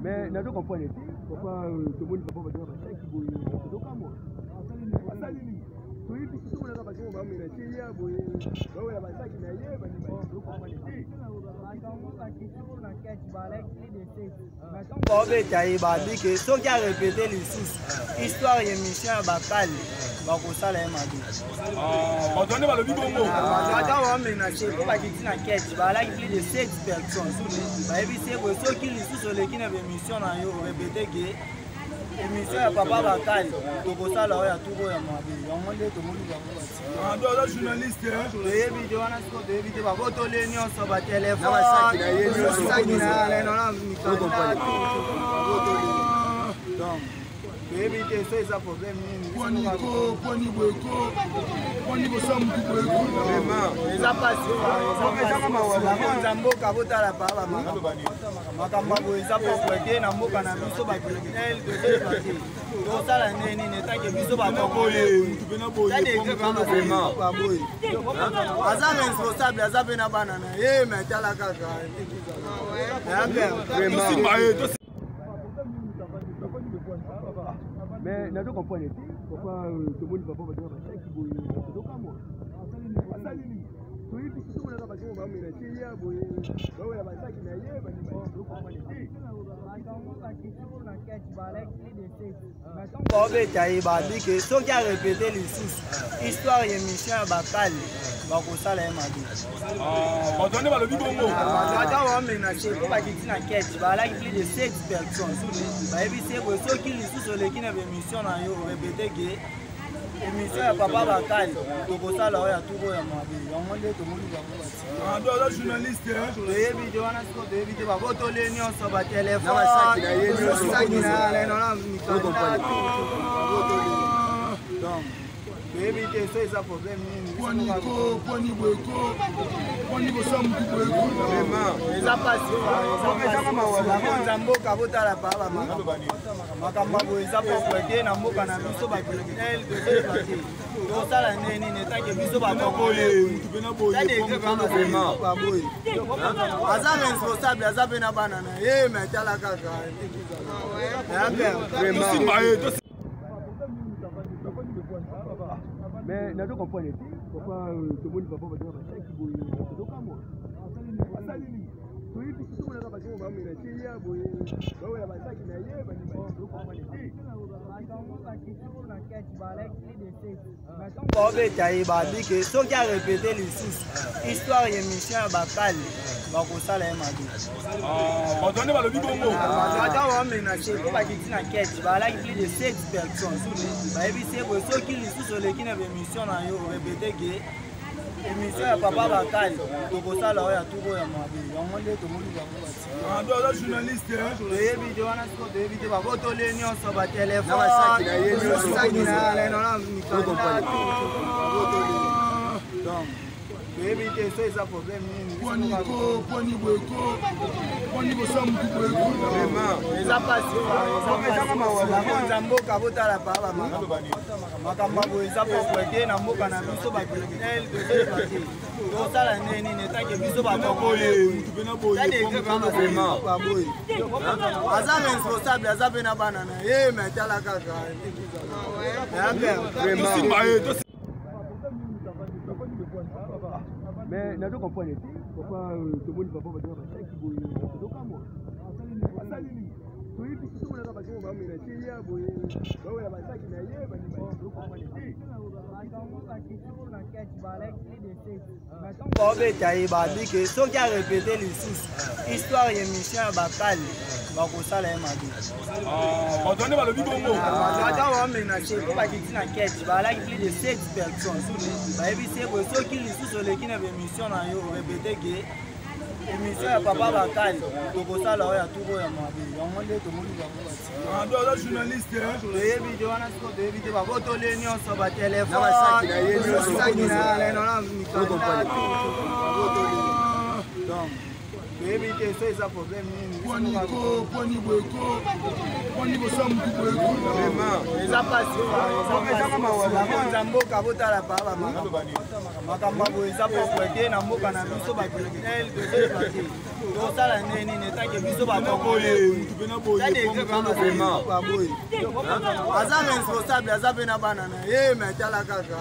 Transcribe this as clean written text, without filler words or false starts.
Mais nous comprenons pourquoi tout le monde ne peut pas dire que vous ceux qui a répété les sous, histoire et mission à Bakal, Bakosa la Madi. Plus de 7 personnes. Ceux qui les sous sur les qui n'avaient mission à répéter que émission à Papa Bakal, Tokosa la Oya Togo et Madi. On m'a dit que tout le monde est journaliste. Les vidéos, on a ce qu'on évite. Votre lénion sur votre téléphone. Donc, éviter ça problème. Mais nous comprenons pourquoi tout le monde ne peut pas dire que vous ceux qui a répété les sous, histoire et mission à Bakal, Bakosa la Madi. Plus de 7 personnes. Ceux qui les sous sur les qui n'avaient mission à répéter que émission à Papa Bakal, Tokosa la Oya Togo et Madi. On m'a dit que tout le monde est journaliste. Les vidéos, on a ce qu'on évite. Votre lénion sur votre téléphone. Donc, éviter ça problème. Mais nous comprenons pourquoi tout le monde ne peut pas dire que vous ceux qui a répété les sous, histoire et mission à Bakal, Bakosa la Madi. Plus de 7 personnes. Ceux qui les sous sur les qui n'avaient mission à répéter que émission à Papa Bakal, Tokosa la Oya Togo et Madi. On m'a dit que tout le monde est journaliste. Les vidéos, on a ce qu'on évite. Votre lénion sur votre téléphone. Donc, éviter ça problème. Mais nous comprenons pourquoi tout le monde ne peut pas dire que vous ceux qui a répété les sous, histoire et mission à Bakal, Bakosa la Madi. Plus de 7 personnes. Ceux qui les sous sur les qui n'avaient mission à répéter que émission à Papa Bakal, Tokosa la Oya Togo et Madi. On m'a dit que tout le monde est journaliste. Les vidéos, on a ce qu'on évite. Votre lénion sur votre téléphone. Donc, toyebi so eza problème nini eza pasi bakonza mboka botala pa makambo boye eza poko ete na mboka na biso bakriminel tozoyeba te tosala nini etanke biso baboye aza responsable aza mpe na bana na ye me tala kaka